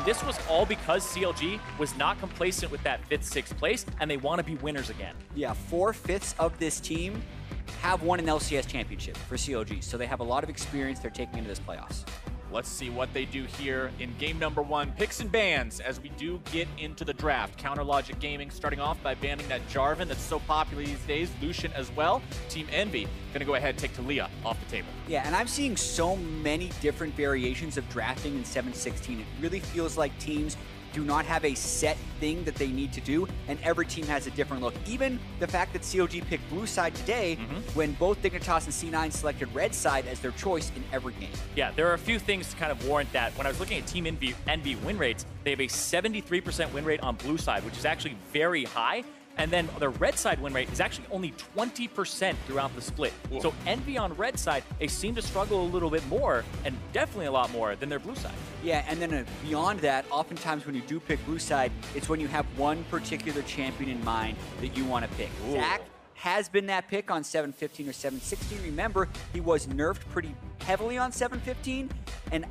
this was all because CLG was not complacent with that 5th, 6th place, and they want to be winners again. Yeah, 4/5 of this team have won an LCS championship for CLG, so they have a lot of experience they're taking into this playoffs. Let's see what they do here in game number 1. Picks and bans as we do get into the draft. Counter Logic Gaming starting off by banning that Jarvan that's so popular these days. Lucian as well. Team Envy going to go ahead and take Talia off the table. Yeah, and I'm seeing so many different variations of drafting in 7-16. It really feels like teams do not have a set thing that they need to do, and every team has a different look. Even the fact that CLG picked blue side today, when both Dignitas and C9 selected red side as their choice in every game. Yeah, there are a few things to kind of warrant that. When I was looking at Team Envy win rates, they have a 73% win rate on blue side, which is actually very high. And then the red side win rate is actually only 20% throughout the split. Ooh. So Envy on red side, they seem to struggle a little bit more, and definitely a lot more than their blue side. Yeah, and then beyond that, oftentimes when you do pick blue side, it's when you have one particular champion in mind that you want to pick. Ooh. Zach has been that pick on 7-15 or 7-16. Remember, he was nerfed pretty heavily on 7-15, and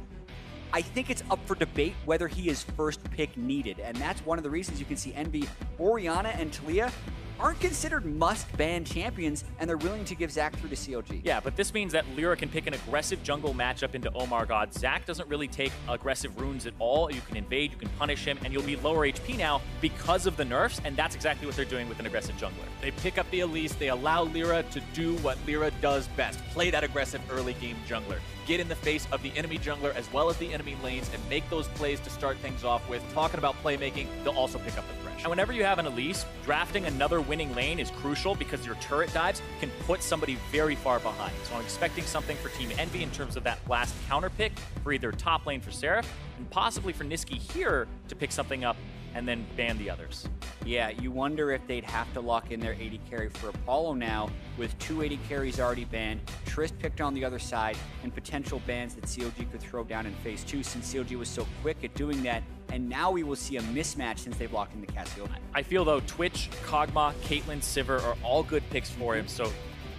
I think it's up for debate whether he is first pick needed, and that's one of the reasons you can see Envy, Orianna, and Talia aren't considered must-ban champions, and they're willing to give Zach through to CLG. Yeah, but this means that Lyra can pick an aggressive jungle matchup into Omar God. Zach doesn't really take aggressive runes at all. You can invade, you can punish him, and you'll be lower HP now because of the nerfs, and that's exactly what they're doing with an aggressive jungler. They pick up the Elise, they allow Lyra to do what Lyra does best, play that aggressive early game jungler. Get in the face of the enemy jungler as well as the enemy lanes and make those plays to start things off with. Talking about playmaking, they'll also pick up the thresh. And whenever you have an Elise, drafting another winning lane is crucial because your turret dives can put somebody very far behind. So I'm expecting something for Team Envy in terms of that last counter pick for either top lane for Seraph and possibly for Niski here to pick something up and then ban the others. Yeah, you wonder if they'd have to lock in their 80 carry for Apollo now, with 2 80 carries already banned, Trist picked on the other side, and potential bans that CLG could throw down in phase 2 since CLG was so quick at doing that. And now we will see a mismatch since they've locked in the Cassio. I feel though Twitch, Kog'Maw, Caitlyn, Sivir are all good picks for him. So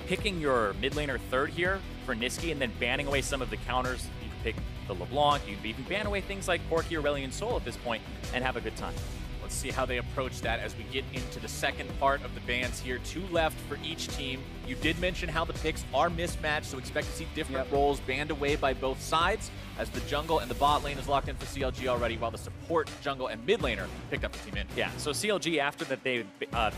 picking your mid laner third here for Niski and then banning away some of the counters, you can pick the LeBlanc, you can even ban away things like Porky or Aurelion Sol at this point and have a good time. Let's see how they approach that as we get into the second part of the bans here. 2 left for each team. You did mention how the picks are mismatched, so expect to see different roles banned away by both sides as the jungle and the bot lane is locked in for CLG already, while the support, jungle, and mid laner picked up the team in. Yeah, so CLG, after that they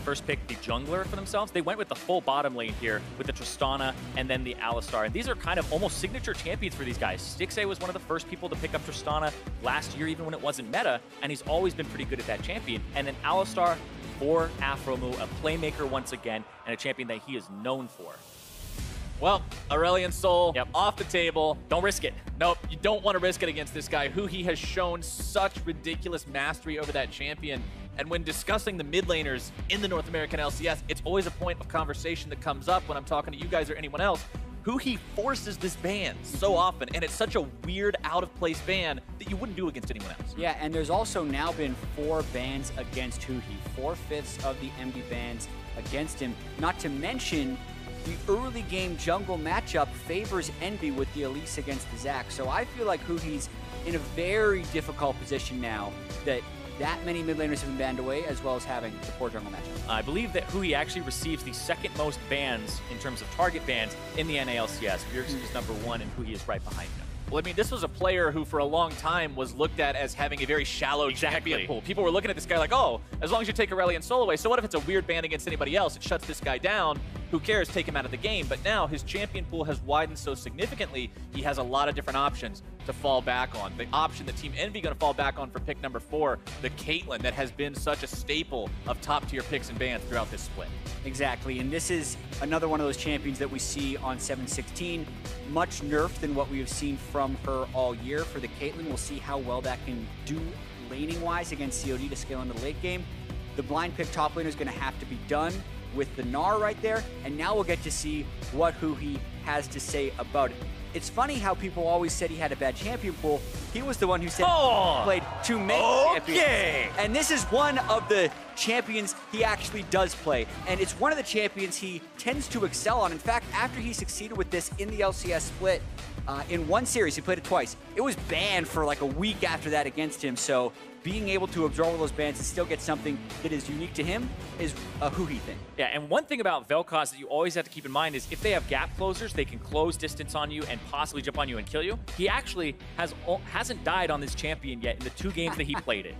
first picked the jungler for themselves, they went with the full bottom lane here with the Tristana and then the Alistar. And these are kind of almost signature champions for these guys. Stixxay was one of the first people to pick up Tristana last year, even when it wasn't meta, and he's always been pretty good at that champion. And then Alistar for Aphromoo, a playmaker once again, and a champion that he is known for. Well, Aurelion Sol off the table. Don't risk it. Nope, you don't want to risk it against this guy who he has shown such ridiculous mastery over that champion. And when discussing the mid laners in the North American LCS, it's always a point of conversation that comes up when I'm talking to you guys or anyone else, who he forces this ban so often. And it's such a weird, out-of-place ban that you wouldn't do against anyone else. Yeah, and there's also now been 4 bans against Huhi, 4/5 of the MD bans against him. Not to mention, the early game jungle matchup favors Envy with the Elise against the Zac. So I feel like Huhi's in a very difficult position now that many mid laners have been banned away, as well as having the poor jungle matchup. I believe that Huhi actually receives the second most bans in terms of target bans in the NALCS. Bjergsen is number 1, and Huhi is right behind him. Well, I mean, this was a player who for a long time was looked at as having a very shallow champion pool. People were looking at this guy like, oh, as long as you take Aurelion Sol away, so what if it's a weird ban against anybody else? It shuts this guy down. Who cares? Take him out of the game. But now his champion pool has widened so significantly, he has a lot of different options to fall back on. The option that Team Envy going to fall back on for pick number 4, the Caitlyn, that has been such a staple of top-tier picks and bans throughout this split. Exactly, and this is another one of those champions that we see on 7-16. Much nerfed than what we have seen from her all year. For the Caitlyn, we'll see how well that can do laning-wise against COD to scale into the late game. The blind pick top laner is going to have to be done with the Gnar right there, and now we'll get to see what Huhi has to say about it. It's funny how people always said he had a bad champion pool. He was the one who said he played too many champions. And this is one of the champions he actually does play. And it's one of the champions he tends to excel on. In fact, after he succeeded with this in the LCS split, in one series, he played it twice. It was banned for like a week after that against him, so being able to absorb all those bans and still get something that is unique to him is a Huhi thing. Yeah, and one thing about Vel'Koz that you always have to keep in mind is if they have gap closers, they can close distance on you and possibly jump on you and kill you. He actually hasn't died on this champion yet in the 2 games that he played it.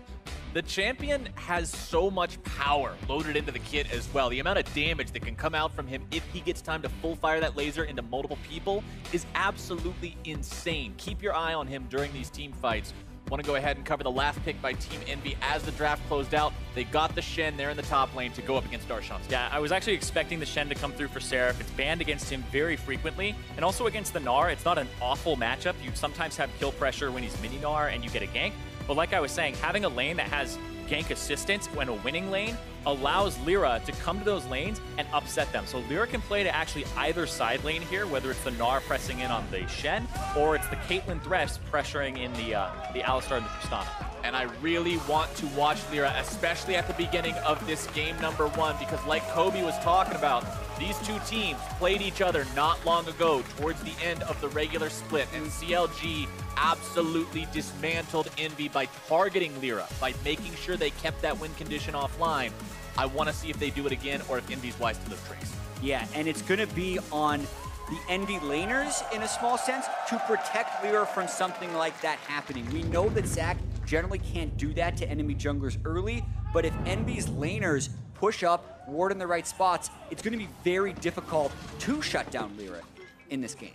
The champion has so much power loaded into the kit as well. The amount of damage that can come out from him if he gets time to full fire that laser into multiple people is absolutely insane. Keep your eye on him during these team fights. Want to go ahead and cover the last pick by Team Envy as the draft closed out. They got the Shen there in the top lane to go up against Darshan. Yeah, I was actually expecting the Shen to come through for Seraph. It's banned against him very frequently. And also against the Gnar, it's not an awful matchup. You sometimes have kill pressure when he's mini Gnar and you get a gank. But like I was saying, having a lane that has gank assistance when a winning lane allows Lyra to come to those lanes and upset them. So Lyra can play to actually either side lane here, whether it's the Gnar pressing in on the Shen, or it's the Caitlyn Thresh pressuring in the Alistar and the Tristana. And I really want to watch Lyra, especially at the beginning of this game number 1, because like Kobe was talking about, these 2 teams played each other not long ago towards the end of the regular split, and CLG absolutely dismantled Envy by targeting Lyra, by making sure they kept that win condition offline. I want to see if they do it again or if Envy's wise to those tricks. Yeah, and it's going to be on the Envy laners, in a small sense, to protect Lyra from something like that happening. We know that Zach generally can't do that to enemy junglers early, but if Envy's laners push up, ward in the right spots, it's going to be very difficult to shut down Lyra in this game.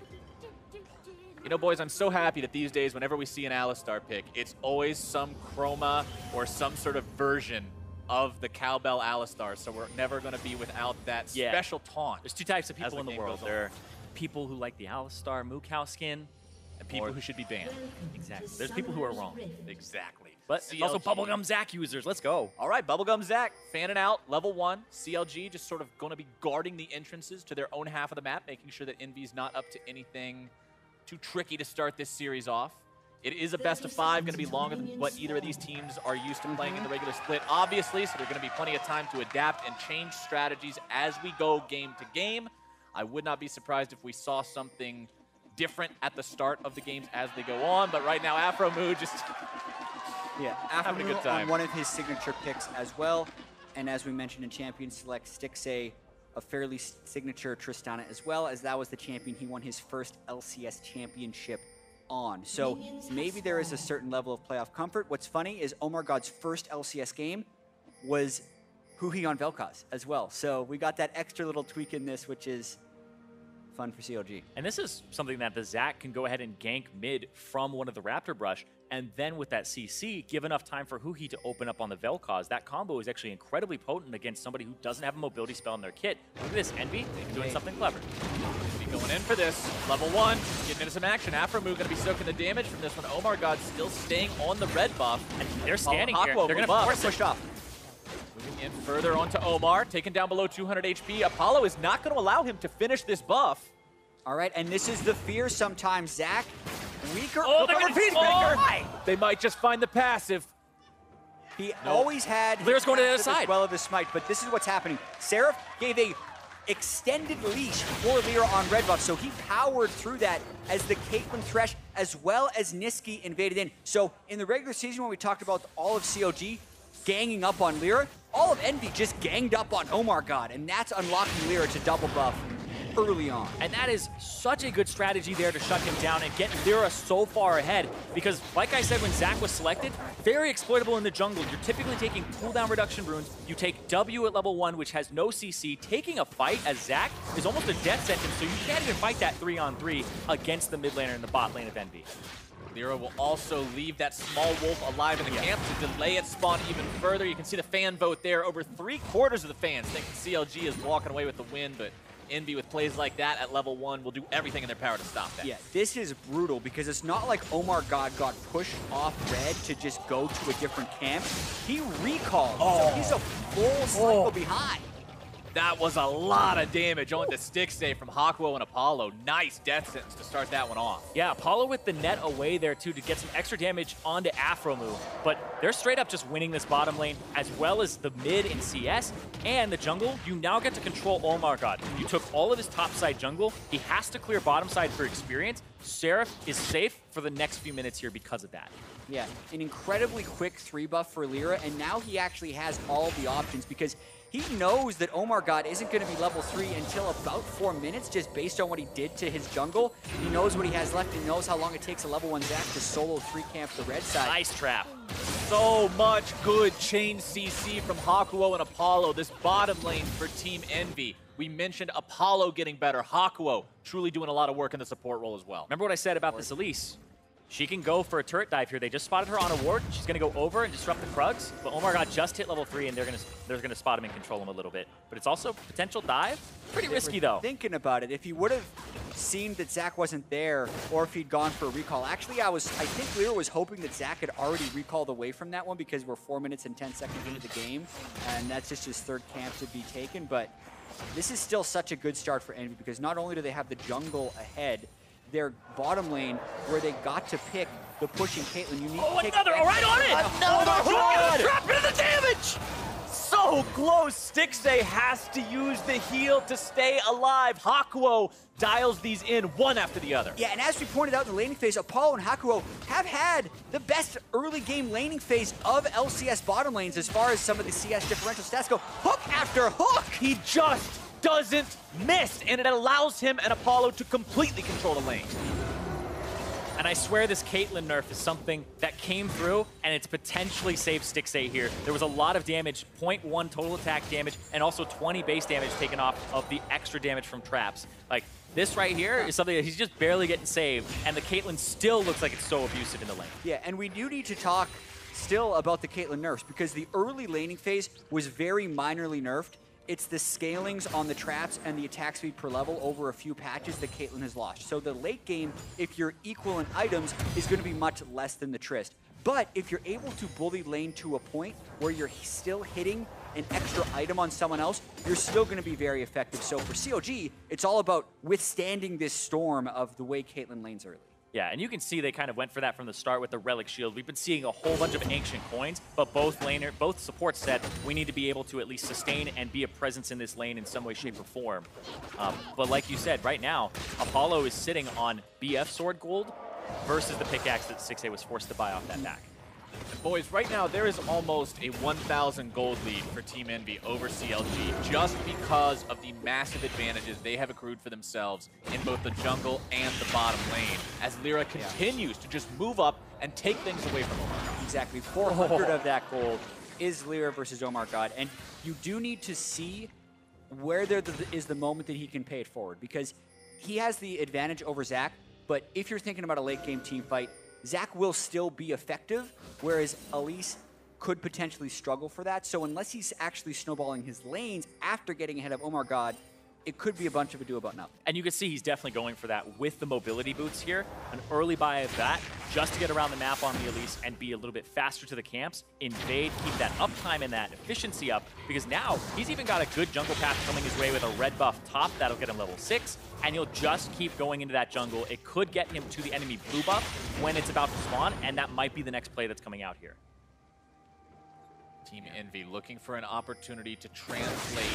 You know, boys, I'm so happy that these days, whenever we see an Alistar pick, it's always some chroma or some sort of version of the Cowbell Alistar, so we're never going to be without that special taunt. There's 2 types of people in the world. There are people who like the Alistar Mukau skin, and people who should be banned. Exactly. There's people who are wrong. Exactly. But CLG. Also Bubblegum Zach users. Let's go. All right, Bubblegum Zach, fanning out, level 1. CLG just sort of going to be guarding the entrances to their own half of the map, making sure that Envy's not up to anything too tricky to start this series off. It is a best of 5, going to be longer than what either of these teams are used to playing in the regular split, obviously, so there's going to be plenty of time to adapt and change strategies as we go game to game. I would not be surprised if we saw something different at the start of the games as they go on, but right now Afro Mood just having a good time. On one of his signature picks as well, and as we mentioned in Champion Select, Stixxay, a fairly signature Tristana as well, as that was the champion he won his first LCS championship on. So maybe there is a certain level of playoff comfort. What's funny is Omar God's first LCS game was Huhi on Vel'Koz as well. So we got that extra little tweak in this, which is fun for CLG. And this is something that the Zac can go ahead and gank mid from one of the Raptor Brush, and then with that CC, give enough time for Huhi to open up on the Vel'Koz. That combo is actually incredibly potent against somebody who doesn't have a mobility spell in their kit. Look at this, Envy doing something clever. Going in for this. Level 1, getting into some action. Afromoo going to be soaking the damage from this one. Omar God still staying on the red buff. And they're standing here. They're going to force push off. Moving in further onto Omar, taken down below 200 HP. Apollo is not going to allow him to finish this buff. All right, and this is the fear sometimes, Zach. Weaker. Oh, they're going to Peacemaker. They might just find the passive. He always had Lyra's going to the other side. Well of his smite, but this is what's happening. Seraph gave a extended leash for Lyra on red buff, so he powered through that as the Caitlyn Thresh as well as Niski invaded in. So in the regular season when we talked about all of CLG ganging up on Lyra, all of Envy just ganged up on Omar God, and that's unlocking Lyra to double buff early on. And that is such a good strategy there to shut him down and get Lyra so far ahead, because like I said when Zac was selected, very exploitable in the jungle. You're typically taking cooldown reduction runes. You take W at level 1, which has no CC. Taking a fight as Zac is almost a death sentence, so you can't even fight that 3-on-3 against the mid laner and the bot lane of Envy. Lyra will also leave that small wolf alive in the camp to delay its spawn even further. You can see the fan vote there. Over 3/4 of the fans think CLG is walking away with the win, but Envy with plays like that at level 1 will do everything in their power to stop that. Yeah, this is brutal because it's not like Omar God got pushed off red to just go to a different camp. He recalled, so he's a full cycle behind. That was a lot of damage on the stick save from Hakuo and Apollo. Nice death sentence to start that one off. Yeah, Apollo with the net away there too to get some extra damage onto Afromu. But they're straight up just winning this bottom lane as well as the mid in CS and the jungle. You now get to control Omar God. You took all of his top side jungle. He has to clear bottom side for experience. Seraph is safe for the next few minutes here because of that. Yeah, an incredibly quick 3 buff for Lyra, and now he actually has all the options because he knows that Omar God isn't going to be level 3 until about 4 minutes, just based on what he did to his jungle. He knows what he has left and knows how long it takes a level 1 Zac to solo 3 camp the red side. Nice trap. So much good chain CC from Hakuo and Apollo. This bottom lane for Team Envy. We mentioned Apollo getting better. Hakuo truly doing a lot of work in the support role as well. Remember what I said about this Elise? She can go for a turret dive here. They just spotted her on a ward. She's going to go over and disrupt the Krugs. But Omar God just hit level 3, and they're going to spot him and control him a little bit. But it's also potential dive. Pretty risky, though. Thinking about it, if he would have seen that Zac wasn't there, or if he'd gone for a recall. Actually, I think Lyra was hoping that Zac had already recalled away from that one because we're 4 minutes and 10 seconds into the game, and that's just his 3rd camp to be taken. But this is still such a good start for Envy because not only do they have the jungle ahead, their bottom lane, where they got to pick the pushing Caitlyn. You need to pick another, right on it! Another God! trap into the damage! So close. Stixay has to use the heal to stay alive. Hakuo dials these in one after the other. Yeah, and as we pointed out in the laning phase, Apollo and Hakuo have had the best early game laning phase of LCS bottom lanes as far as some of the CS differential stats go. Hook after hook! He just doesn't miss, and it allows him and Apollo to completely control the lane. And I swear this Caitlyn nerf is something that came through, and it's potentially saved Stixay here. There was a lot of damage, 0.1 total attack damage, and also 20 base damage taken off of the extra damage from traps. Like, this right here is something that he's just barely getting saved, and the Caitlyn still looks like it's so abusive in the lane. Yeah, and we do need to talk still about the Caitlyn nerfs, because the early laning phase was very minorly nerfed. It's the scalings on the traps and the attack speed per level over a few patches that Caitlyn has lost. So the late game, if you're equal in items, is going to be much less than the Trist. But if you're able to bully lane to a point where you're still hitting an extra item on someone else, you're still going to be very effective. So for CLG, it's all about withstanding this storm of the way Caitlyn lanes early. Yeah, and you can see they kind of went for that from the start with the Relic Shield. We've been seeing a whole bunch of ancient coins, but both supports said we need to be able to at least sustain and be a presence in this lane in some way, shape, or form. But like you said, right now, Apollo is sitting on BF Sword Gold versus the pickaxe that Stixay was forced to buy off that back. And boys, right now there is almost a 1,000 gold lead for Team Envy over CLG just because of the massive advantages they have accrued for themselves in both the jungle and the bottom lane, as Lyra continues to just move up and take things away from Omar God. Exactly. 400 of that gold is Lyra versus Omar God, and you do need to see where there is the moment that he can pay it forward, because he has the advantage over Zac, but if you're thinking about a late game team fight, Zac will still be effective, whereas Elise could potentially struggle for that. So unless he's actually snowballing his lanes after getting ahead of Omar God, it could be a bunch of ado about nothing. And you can see he's definitely going for that with the mobility boots here. An early buy of that just to get around the map on the Elise and be a little bit faster to the camps, invade, keep that uptime and that efficiency up, because now he's even got a good jungle path coming his way with a red buff top that'll get him level 6, and he'll just keep going into that jungle. It could get him to the enemy blue buff when it's about to spawn, and that might be the next play that's coming out here. Team Envy looking for an opportunity to translate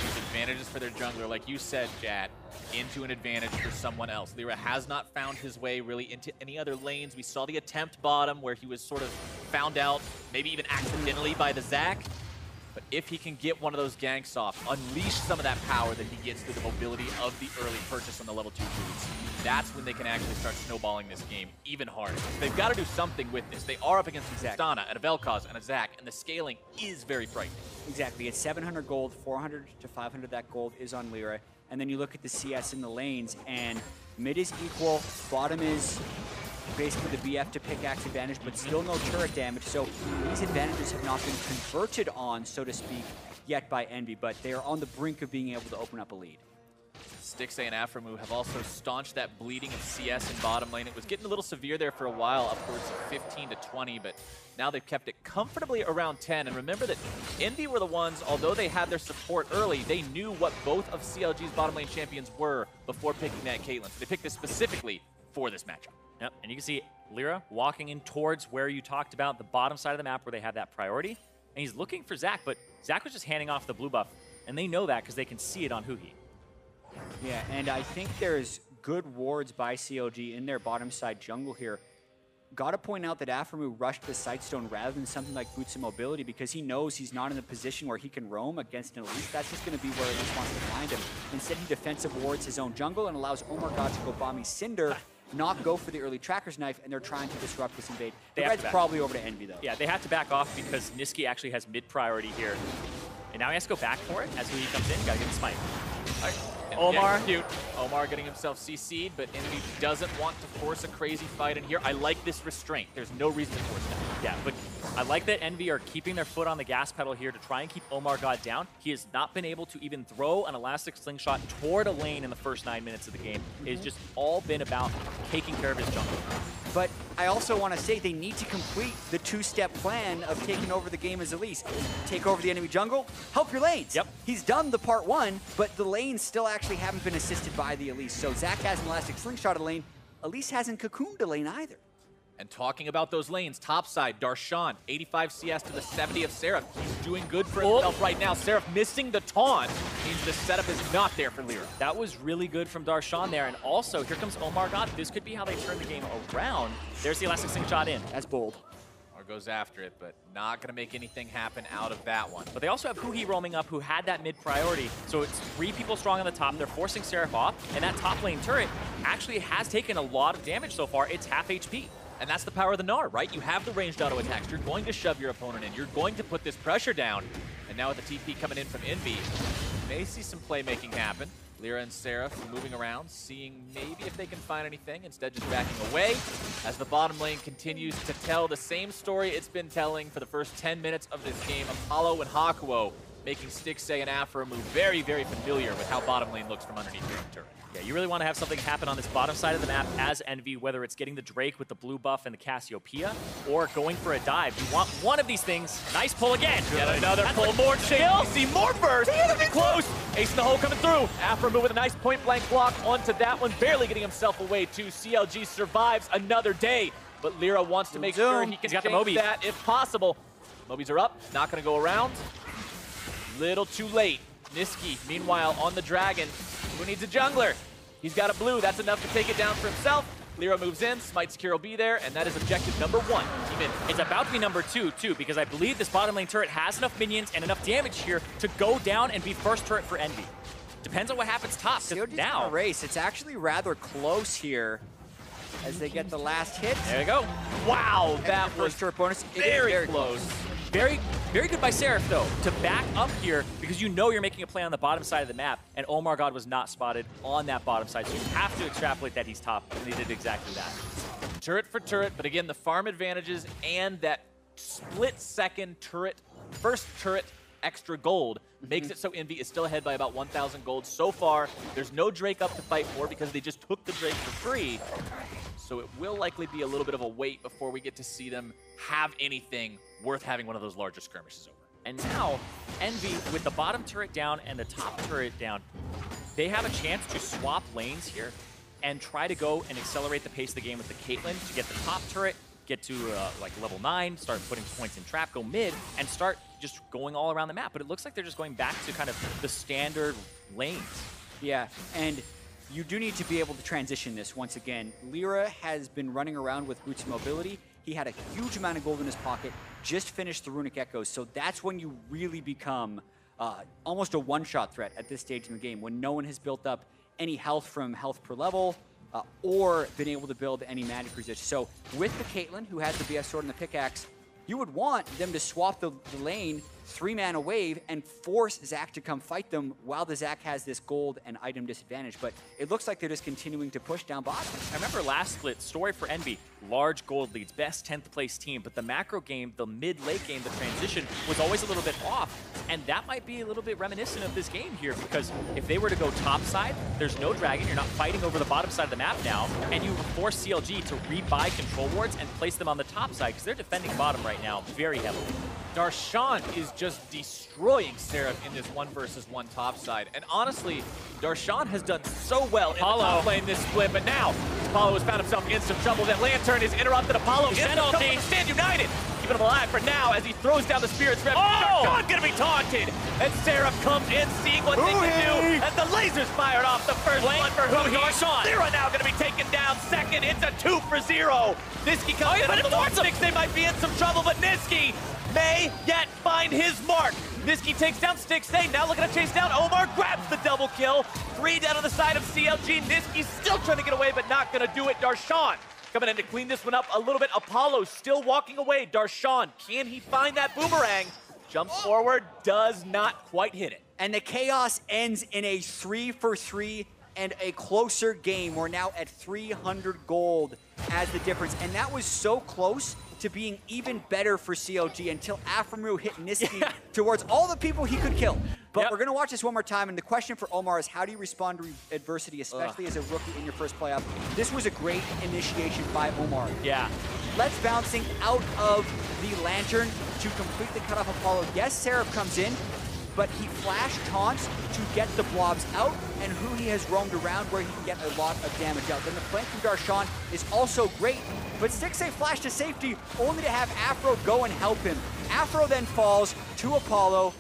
these advantages for their jungler, like you said, Jad, into an advantage for someone else. Lyra has not found his way really into any other lanes. We saw the attempt bottom where he was sort of found out, maybe even accidentally, by the Zac. But if he can get one of those ganks off, unleash some of that power that he gets through the mobility of the early purchase on the level 2 boots, that's when they can actually start snowballing this game even harder. They've got to do something with this. They are up against a Tristana and a Vel'Koz and a Zac, and the scaling is very frightening. Exactly. It's 700 gold, 400 to 500 of that gold is on Lyra. And then you look at the CS in the lanes, and mid is equal, bottom is basically the BF to pickaxe advantage, but still no turret damage. So these advantages have not been converted on, so to speak, yet by Envy, but they are on the brink of being able to open up a lead. Stixay and Afromu have also staunched that bleeding of CS in bottom lane. It was getting a little severe there for a while, upwards of 15 to 20, but Now they've kept it comfortably around 10. And remember that Envy were the ones, although they had their support early, they knew what both of CLG's bottom lane champions were before picking that Caitlyn. So they picked this specifically for this matchup. Yep, and you can see Lyra walking in towards where you talked about, the bottom side of the map where they have that priority. And he's looking for Zach, but Zach was just handing off the blue buff. And they know that because they can see it on Huhi. Yeah, and I think there's good wards by CLG in their bottom side jungle here. Got to point out that Aphromoo rushed the Sightstone rather than something like Boots of Mobility because he knows he's not in a position where he can roam against an Elise. That's just going to be where Elise wants to find him. Instead, he defensive wards his own jungle and allows Omar God to go bomb Cinder, not go for the early Tracker's Knife, and they're trying to disrupt this invade. The Red's probably over to Envy, though. Yeah, they have to back off because Niski actually has mid-priority here. And now he has to go back for it as he comes in. Got to get the smite. All right. Omar. Yeah, cute. Omar getting himself CC'd, but Envy doesn't want to force a crazy fight in here. I like this restraint. There's no reason to force that. Yeah, but I like that Envy are keeping their foot on the gas pedal here to try and keep Omar God down. He has not been able to even throw an elastic slingshot toward a lane in the first 9 minutes of the game. It's just all been about taking care of his jungle. But I also want to say they need to complete the two-step plan of taking over the game as Elise. Take over the enemy jungle, help your lanes. Yep. He's done the part one, but the lanes still actually haven't been assisted by the Elise. So Zach has an elastic slingshot of the lane. Elise hasn't cocooned a lane either. And talking about those lanes, topside, Darshan, 85 CS to the 70 of Seraph. He's doing good for himself right now. Seraph missing the taunt means the setup is not there for Lyra. That was really good from Darshan there. And also, here comes Omar God. This could be how they turn the game around. There's the elastic slingshot in. That's bold. Or goes after it, but not going to make anything happen out of that one. But they also have Huhi roaming up, who had that mid-priority. So it's 3 people strong on the top. They're forcing Seraph off. And that top lane turret actually has taken a lot of damage so far. It's half HP. And that's the power of the Gnar, right? You have the ranged auto attacks. You're going to shove your opponent in. You're going to put this pressure down. And now with the TP coming in from Envy, you may see some playmaking happen. Lyra and Seraph moving around, seeing maybe if they can find anything, instead just backing away as the bottom lane continues to tell the same story it's been telling for the first 10 minutes of this game. Apollo and Hakuo making Stixxay and Aphromoo very, very familiar with how bottom lane looks from underneath their own turret. Yeah, you really want to have something happen on this bottom side of the map as Envy, whether it's getting the Drake with the blue buff and the Cassiopeia, or going for a dive. You want one of these things. Nice pull again. Yet another pull, more chill. You see more burst. Close. Ace in the hole coming through. Aphromoo with a nice point-blank block onto that one, barely getting himself away too. CLG survives another day, but Lyra wants to make sure he can change that if possible. Mobies are up, not going to go around. Little too late. Niski, meanwhile, on the Dragon. Who needs a jungler? He's got a blue. That's enough to take it down for himself. Lyra moves in. Smite Secure will be there, and that is objective number 1. It's about to be number 2, too, because I believe this bottom lane turret has enough minions and enough damage here to go down and be first turret for Envy. Depends on what happens top. Now, race. It's actually rather close here as they get the last hit. There you go. Wow, that was first turret bonus. very close. Very, very good by Seraph, though, to back up here because you know you're making a play on the bottom side of the map, and Omar God was not spotted on that bottom side, so you have to extrapolate that he's top, and they did exactly that. Turret for turret, but again, the farm advantages and that split-second turret, first turret extra gold makes it so Envy is still ahead by about 1,000 gold. So far, there's no Drake up to fight for because they just took the Drake for free. So it will likely be a little bit of a wait before we get to see them have anything worth having one of those larger skirmishes over. And now, Envy, with the bottom turret down and the top turret down, they have a chance to swap lanes here and try to go and accelerate the pace of the game with the Caitlyn to get the top turret, get to like level 9, start putting points in trap, go mid, and start just going all around the map. But it looks like they're just going back to kind of the standard lanes. Yeah, and you do need to be able to transition this once again. Lyra has been running around with Boots of Mobility. He had a huge amount of gold in his pocket, just finished the Runic Echoes, so that's when you really become almost a one-shot threat at this stage in the game, when no one has built up any health from health per level, or been able to build any magic resist. So with the Caitlyn, who has the BF Sword and the Pickaxe, you would want them to swap the lane 3-mana wave and force Zac to come fight them while the Zac has this gold and item disadvantage. But it looks like they're just continuing to push down bottom. I remember last split, story for Envy, large gold leads, best 10th place team, but the macro game, the mid-late game, the transition was always a little bit off. And that might be a little bit reminiscent of this game here, because if they were to go top side, there's no dragon, you're not fighting over the bottom side of the map now, and you force CLG to rebuy control wards and place them on the top side, because they're defending bottom right now very heavily. Darshan is just destroying Seraph in this 1-versus-1 top side. And honestly, Darshan has done so well in the top lane this split, but now Apollo has found himself in some trouble. That Lantern is interrupted. Apollo is going to stand united. Keeping him alive for now as he throws down the Spirit's Rep. Darshan going to be taunted. And Seraph comes in, seeing what they can do. As the lasers fired off the first one for Darshan. Lyra now going to be taken down second. It's a 2-for-0. Niski comes in on the 1-6. They might be in some trouble, but Niski may yet find his mark. Niski takes down Stixay, now looking to chase down Omar, grabs the double kill. 3 down on the side of CLG. Niski still trying to get away, but not gonna do it. Darshan coming in to clean this one up a little bit. Apollo still walking away. Darshan, can he find that boomerang? Jumps forward, does not quite hit it. And the chaos ends in a 3-for-3 and a closer game. We're now at 300 gold as the difference. And that was so close to being even better for CLG until Afremu hit Niski towards all the people he could kill. But we're going to watch this one more time, and the question for Omar is how do you respond to adversity, especially as a rookie in your first playoff? This was a great initiation by Omar. Yeah. Let's bouncing out of the Lantern to completely cut off Apollo. Yes, Seraph comes in, but he flash taunts to get the blobs out, and who he has roamed around where he can get a lot of damage out. Then the flank from Darshan is also great, but Stixay flash to safety only to have Afro go and help him. Afro then falls to Apollo,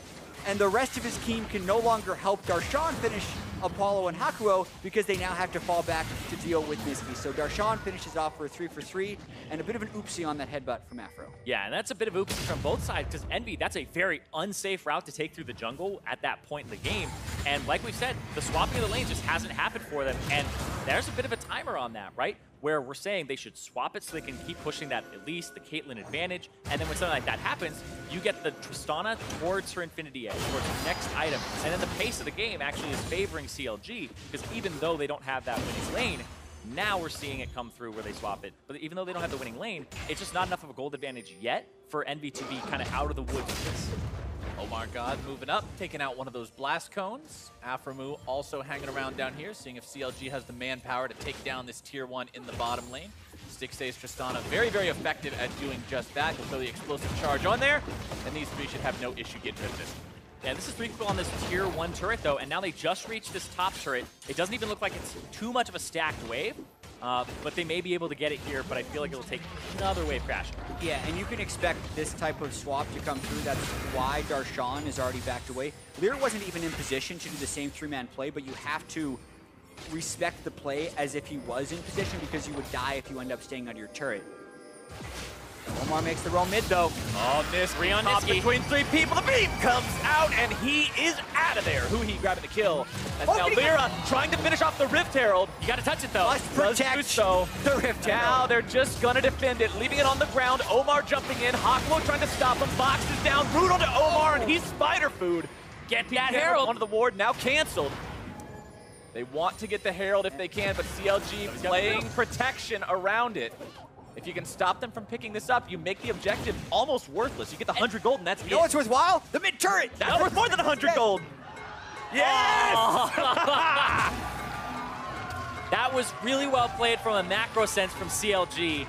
and the rest of his team can no longer help Darshan finish Apollo and Hakuo because they now have to fall back to deal with Niski. So Darshan finishes off for a 3-for-3 and a bit of an oopsie on that headbutt from Afro. Yeah, and that's a bit of oopsie from both sides because Envy, that's a very unsafe route to take through the jungle at that point in the game. And like we said, the swapping of the lanes just hasn't happened for them. And there's a bit of a timer on that, right? Where we're saying they should swap it so they can keep pushing that Elise, the Caitlyn advantage. And then when something like that happens, you get the Tristana towards her Infinity Edge, towards her next item. And then the pace of the game actually is favoring CLG, because even though they don't have that winning lane, now we're seeing it come through where they swap it. But even though they don't have the winning lane, it's just not enough of a gold advantage yet for Envy to be kind of out of the woods with this. Omar God moving up, taking out one of those blast cones. Afremu also hanging around down here, seeing if CLG has the manpower to take down this tier 1 in the bottom lane. Stixay's Tristana very, very effective at doing just that. He'll throw the explosive charge on there, and these three should have no issue getting rid of this. Yeah, this is 3 people on this tier 1 turret though, and now they just reached this top turret. It doesn't even look like it's too much of a stacked wave. But they may be able to get it here, but I feel like it'll take another wave crash. Yeah, and you can expect this type of swap to come through. That's why Darshan is already backed away. Lyra wasn't even in position to do the same 3-man play, but you have to respect the play as if he was in position because you would die if you end up staying on your turret. Omar makes the roll mid, though. Oh, Niski on Niski between 3 people. The beam comes out, and he is out of there. Who he grabbing the kill? That's now Lyra trying to finish off the Rift Herald. You got to touch it, though. Must protect the Rift Herald. Now they're just going to defend it, leaving it on the ground. Omar jumping in. Hakuo trying to stop him. Box is down. Brutal to Omar, and he's spider food. Get that Herald. Onto the ward, now canceled. They want to get the Herald if they can, but CLG playing protection around it. If you can stop them from picking this up, you make the objective almost worthless. You get the 100 gold, and that's it. You know what's worthwhile? The mid-turret! That's worth more than 100 gold! Yes! Oh. That was really well played from a macro sense from CLG.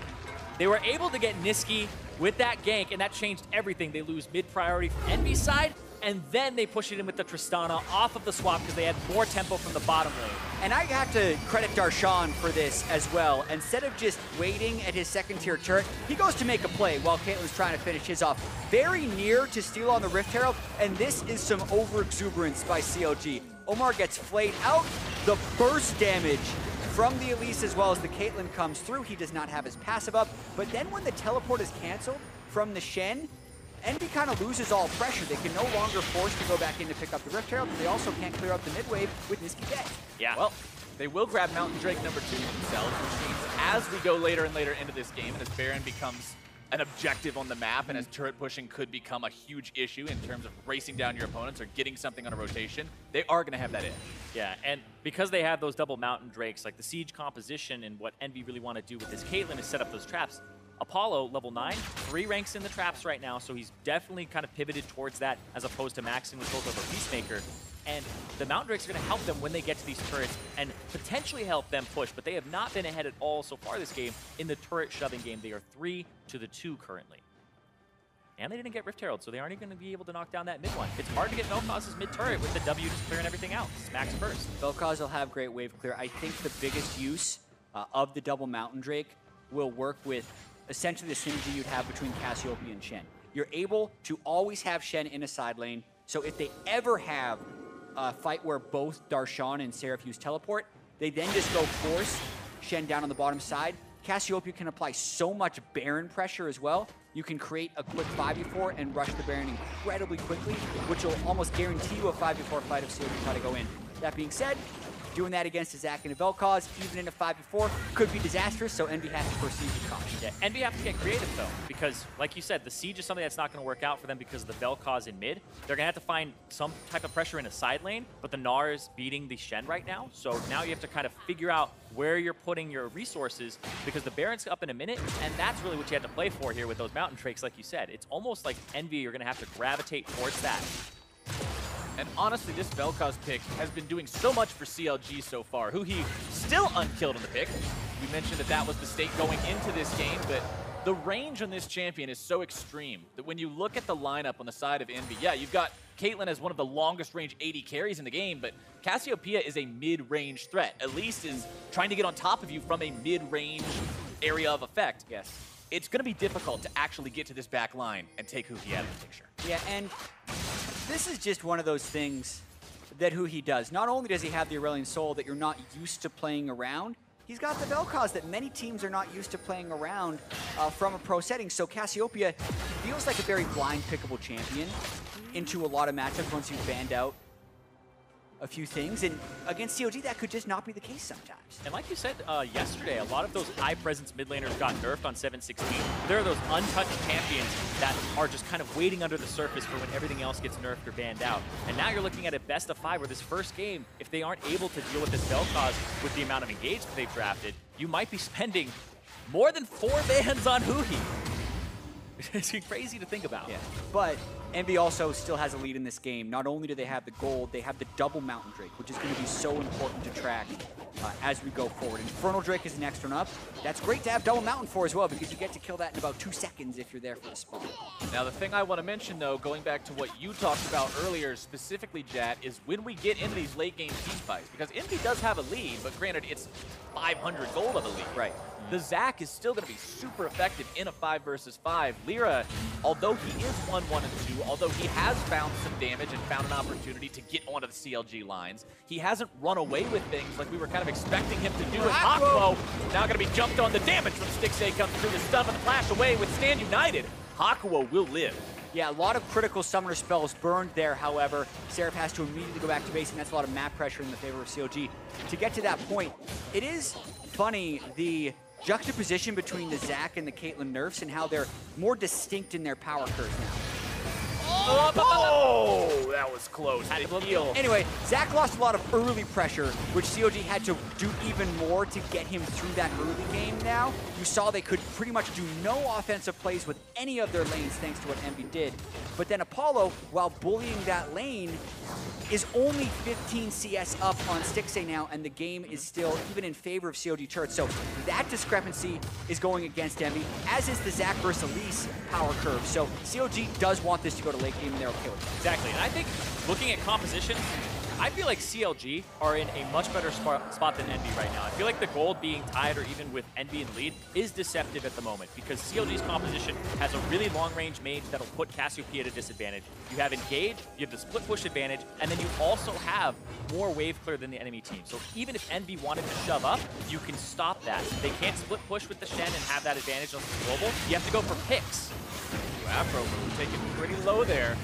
They were able to get Niski with that gank, and that changed everything. They lose mid-priority from Envy's side, and then they push it in with the Tristana off of the swap because they had more tempo from the bottom lane. And I have to credit Darshan for this as well. Instead of just waiting at his second-tier turret, he goes to make a play while Caitlyn's trying to finish his off. Very near to steal on the Rift Herald, and this is some over-exuberance by CLG. Omar gets flayed out. The burst damage from the Elise as well as the Caitlyn comes through. He does not have his passive up, but then when the teleport is canceled from the Shen, Envy kind of loses all pressure. They can no longer force to go back in to pick up the Rift Herald, but they also can't clear up the mid-wave with Niski dead. Yeah. Well, they will grab Mountain Drake #2 themselves, which means as we go later and later into this game, and as Baron becomes an objective on the map, and as turret pushing could become a huge issue in terms of racing down your opponents or getting something on a rotation, they are going to have that edge. Yeah, and because they have those double Mountain Drakes, like the siege composition and what EnVy really want to do with this Caitlyn is set up those traps. Apollo, level 9, 3 ranks in the traps right now, so he's definitely kind of pivoted towards that as opposed to maxing with both of a Peacemaker. And the Mountain Drakes are going to help them when they get to these turrets and potentially help them push, but they have not been ahead at all so far this game in the turret shoving game. They are 3-2 currently. And they didn't get Rift Herald, so they aren't even going to be able to knock down that mid one. It's hard to get Vel'Koz's mid turret with the W just clearing everything out. Smacks first. Vel'Koz will have great wave clear. I think the biggest use of the double Mountain Drake will work with essentially the synergy you'd have between Cassiopeia and Shen. You're able to always have Shen in a side lane, so if they ever have a fight where both Darshan and Seraph use teleport, they then just go force Shen down on the bottom side. Cassiopeia can apply so much Baron pressure as well. You can create a quick 5v4 and rush the Baron incredibly quickly, which will almost CLG you a 5v4 fight if CLG try to go in. That being said, doing that against a Zac and a Vel'Koz, even in a 5v4, could be disastrous, so EnVy has to proceed with caution. Yeah, EnVy have to get creative, though, because, like you said, the Siege is something that's not going to work out for them because of the Vel'Koz in mid. They're going to have to find some type of pressure in a side lane, but the Gnar is beating the Shen right now, so now you have to kind of figure out where you're putting your resources, because the Baron's up in a minute, and that's really what you have to play for here with those Mountain Drakes, like you said. It's almost like EnVy, you're going to have to gravitate towards that. And honestly, this Vel'Koz pick has been doing so much for CLG so far. Huhi still unkilled in the pick. We mentioned that that was the state going into this game, but the range on this champion is so extreme that when you look at the lineup on the side of EnVy, yeah, you've got Caitlyn as one of the longest range 80 carries in the game, but Cassiopeia is a mid-range threat. Elise is trying to get on top of you from a mid-range area of effect. Yes. It's going to be difficult to actually get to this back line and take Huhi out of the picture. Yeah, and this is just one of those things that Huhi does. Not only does he have the Aurelion Soul that you're not used to playing around, he's got the Vel'Koz that many teams are not used to playing around from a pro setting. So Cassiopeia feels like a very blind pickable champion into a lot of matchups once you've banned out a few things, and against CLG that could just not be the case sometimes. And like you said yesterday, a lot of those high-presence mid laners got nerfed on 7-16. There are those untouched champions that are just kind of waiting under the surface for when everything else gets nerfed or banned out. And now you're looking at a best of 5 where this first game, if they aren't able to deal with this Vel'Koz with the amount of engagement they've drafted, you might be spending more than 4 bans on Huhi. It's crazy to think about. Yeah, but EnVy also still has a lead in this game. Not only do they have the gold, they have the double Mountain Drake, which is going to be so important to track as we go forward. Infernal Drake is the next one up. That's great to have double Mountain for as well, because you get to kill that in about 2 seconds if you're there for the spawn. Now, the thing I want to mention, though, going back to what you talked about earlier, specifically, Jat, is when we get into these late-game team fights, because EnVy does have a lead, but granted, it's 500 gold of a lead. Right. The Zac is still going to be super effective in a 5 versus 5. Lyra, although he is 1-1-2, although he has found some damage and found an opportunity to get onto the CLG lines, he hasn't run away with things like we were kind of expecting him to do. And Hakuo now going to be jumped on. The damage from Stixxay comes through the stun and the flash away with Stand United. Hakuo will live. Yeah, a lot of critical summoner spells burned there, however. Seraph has to immediately go back to base, and that's a lot of map pressure in the favor of CLG. To get to that point, it is funny, the juxtaposition between the Zac and the Caitlyn nerfs and how they're more distinct in their power curves now. Oh, that was close. Had to heal. Anyway, Zac lost a lot of early pressure, which CLG had to do even more to get him through that early game now. You saw they could pretty much do no offensive plays with any of their lanes thanks to what EnVy did. But then Apollo, while bullying that lane, is only 15 CS up on Stixxay now, and the game is still even in favor of CLG turrets. So that discrepancy is going against EnVy, as is the Zac versus Elise power curve. So CLG does want this to go to late game, and they're okay with that. Exactly, and I think looking at composition, I feel like CLG are in a much better spot than EnVy right now. I feel like the gold being tied or even with EnVy in lead is deceptive at the moment because CLG's composition has a really long-range mage that'll put Cassiopeia at a disadvantage. You have Engage, you have the split push advantage, and then you also have more wave clear than the enemy team. So even if EnVy wanted to shove up, you can stop that. They can't split push with the Shen and have that advantage on the global. You have to go for picks. Afro will take it pretty low there.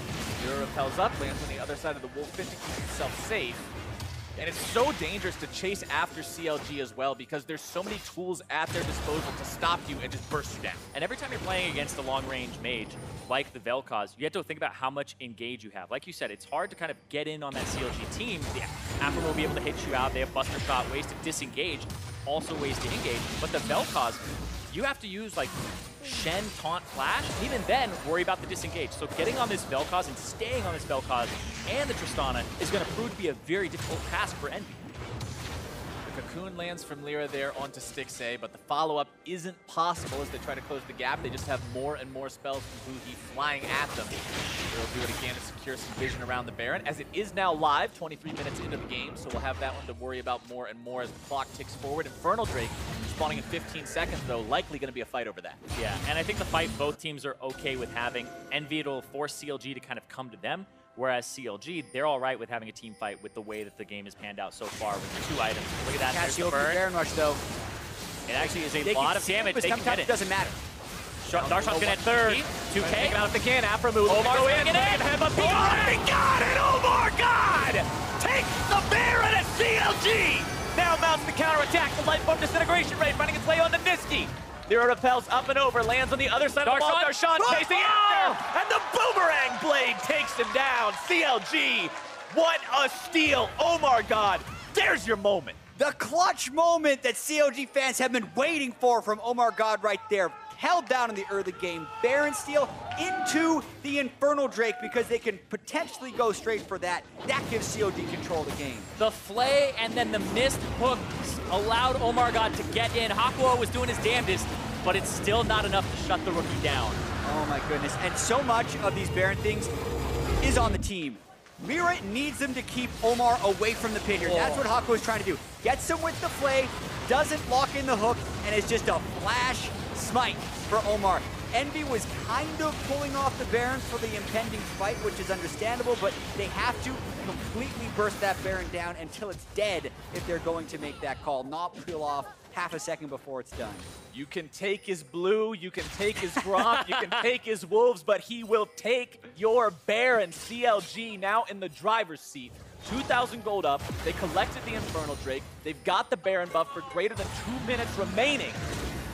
Lyra repels up, lands on the other side of the wolf pit to keep himself safe. And it's so dangerous to chase after CLG as well because there's so many tools at their disposal to stop you and just burst you down. And every time you're playing against a long-range mage, like the Vel'Koz, you have to think about how much engage you have. Like you said, it's hard to kind of get in on that CLG team. The Afro will be able to hit you out. They have Buster Shot, ways to disengage, also ways to engage. But the Vel'Koz, you have to use like Shen, Taunt, Flash, even then worry about the disengage. So getting on this Vel'Koz and staying on this Vel'Koz and the Tristana is going to prove to be a very difficult task for Envy. The Cocoon lands from Lyra there onto Stixxay, but the follow-up isn't possible as they try to close the gap. They just have more and more spells from Boogie flying at them. They'll do it again to secure some vision around the Baron, as it is now live, 23 minutes into the game, so we'll have that one to worry about more and more as the clock ticks forward. Infernal Drake spawning in 15 seconds, though, likely going to be a fight over that. Yeah, and I think the fight both teams are okay with having. Envy, it'll force CLG to kind of come to them. Whereas CLG, they're all right with having a team fight with the way that the game has panned out so far with the 2 items. Look at that, there's the burn. Baron Rush, though. It actually is a lot of damage. They can get it. It doesn't matter. Darshan's gonna hit third. 2K. Take him out if they can. Afro move. Omar's go in. taking it. Oh my God! And Omar God takes the Baron at CLG. Now mounts the counterattack. The light bomb disintegration rate finding its way onto Niski. Lyra repels up and over, lands on the other side of the ball. Darshan chasing after, and the boomerang blade takes him down. CLG, what a steal. Omar God, there's your moment. The clutch moment that CLG fans have been waiting for from Omar God right there. Held down in the early game. Baron steal into the Infernal Drake because they can potentially go straight for that. That gives CLG control of the game. The flay and then the missed hook allowed Omar God to get in. Hakuo was doing his damnedest, but it's still not enough to shut the rookie down. Oh my goodness. And so much of these Baron things is on the team. Lyra needs them to keep Omar away from the pin here. That's what Hakuo is trying to do. Gets him with the flay, doesn't lock in the hook, and it's just a flash smite for Omar. Envy was kind of pulling off the Baron for the impending fight, which is understandable, but they have to completely burst that Baron down until it's dead if they're going to make that call, not peel off half a second before it's done. You can take his blue, you can take his Gromp, you can take his Wolves, but he will take your Baron. CLG now in the driver's seat. 2,000 gold up, they collected the Infernal Drake, they've got the Baron buff for greater than 2 minutes remaining.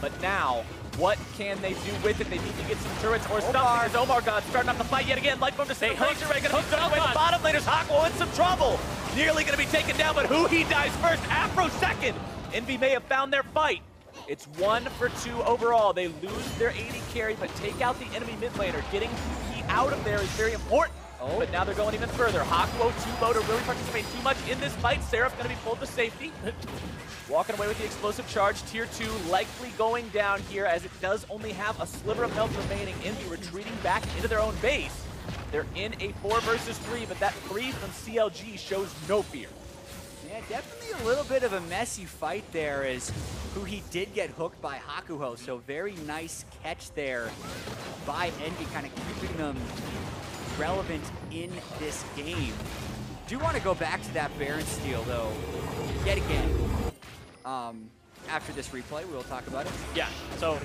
But now, what can they do with it? They need to get some turrets or something. As Omar God starting up the fight yet again. Light bomb to stay hooked. Gonna be done away. The bottom laners, Hakuo in some trouble. Nearly gonna be taken down, but who he dies first? Afro second. Envy may have found their fight. It's 1 for 2 overall. They lose their AD carry, but take out the enemy mid laner. Getting he out of there is very important. But now they're going even further. Hakuo too low to really participate too much in this fight. Seraph gonna be pulled to safety. Walking away with the explosive charge. Tier 2 likely going down here as it does only have a sliver of health remaining. Envy retreating back into their own base. They're in a 4 versus 3, but that 3 from CLG shows no fear. Yeah, definitely a little bit of a messy fight there as who he did get hooked by Hakuo. So very nice catch there by Envy, kind of keeping them relevant in this game. Do want to go back to that Baron steal though, yet again. After this replay, we'll talk about it. Yeah, so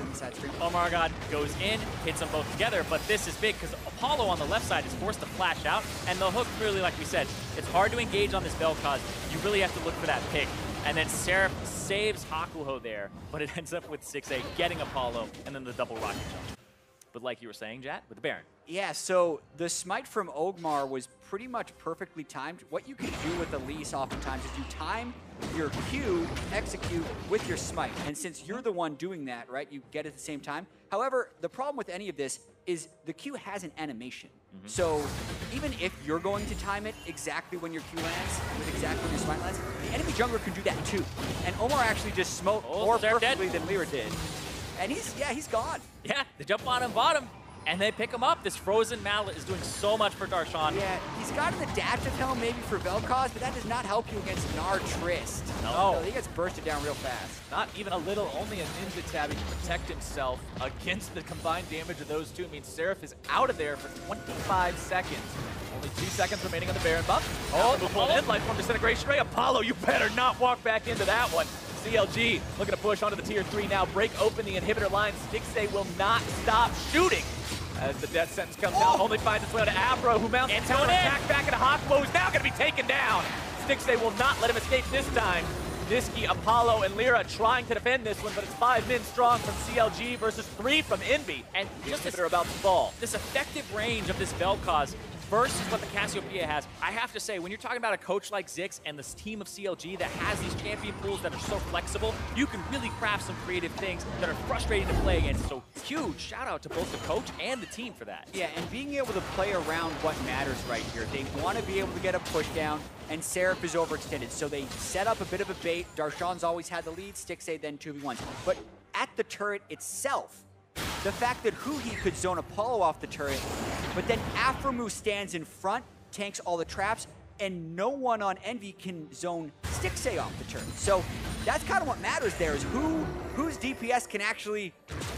Omar God goes in, hits them both together, but this is big because Apollo on the left side is forced to flash out, and the hook really, like we said, it's hard to engage on this Vel'Koz. You really have to look for that pick. And then Seraph saves Hakuo there, but it ends up with Stixxay getting Apollo, and then the double rocket jump. But like you were saying, Jat, with the Baron. Yeah, so the smite from Ogmar was pretty much perfectly timed. What you can do with Elise oftentimes is you time your Q, execute with your smite. And since you're the one doing that, right, you get it at the same time. However, the problem with any of this is the Q has an animation. So even if you're going to time it exactly when your Q lands, with exactly when your smite lands, the enemy jungler can do that too. And Omar actually just smoked more perfectly than Lyra did. And he's gone. Yeah, they jump on him bottom, and they pick him up. This frozen mallet is doing so much for Darshan. Yeah, he's got an adaptive helm maybe for Vel'Koz, but that does not help you against Gnar Trist. No. So he gets bursted down real fast. Not even a little, only a Ninja Tabby to protect himself against the combined damage of those two. I mean, Seraph is out of there for 25 seconds. Only 2 seconds remaining on the Baron buff. Light from Disintegration Ray. Apollo, you better not walk back into that one. CLG looking to push onto the tier 3 now. Break open the inhibitor line. Stixxay will not stop shooting as the death sentence comes down. Only finds its way to Afro, who mounts his counter attack back into Hakuo, who's now going to be taken down. Stixay will not let him escape this time. Niski, Apollo, and Lyra trying to defend this one, but it's 5 men strong from CLG versus 3 from EnVy. And just they're about to fall. This effective range of this Vel'Koz versus what the Cassiopeia has, I have to say, when you're talking about a coach like Zix and this team of CLG that has these champion pools that are so flexible, you can really craft some creative things that are frustrating to play against. So huge shout out to both the coach and the team for that. Yeah, and being able to play around what matters right here. They want to be able to get a push down, and Seraph is overextended. So they set up a bit of a bait. Darshan's always had the lead, Stixay then 2v1s. But at the turret itself, the fact that Huhi could zone Apollo off the turret, but then Aphromoo stands in front, tanks all the traps, and no one on EnVy can zone Stixay off the turret. So that's kind of what matters there, is whose DPS can actually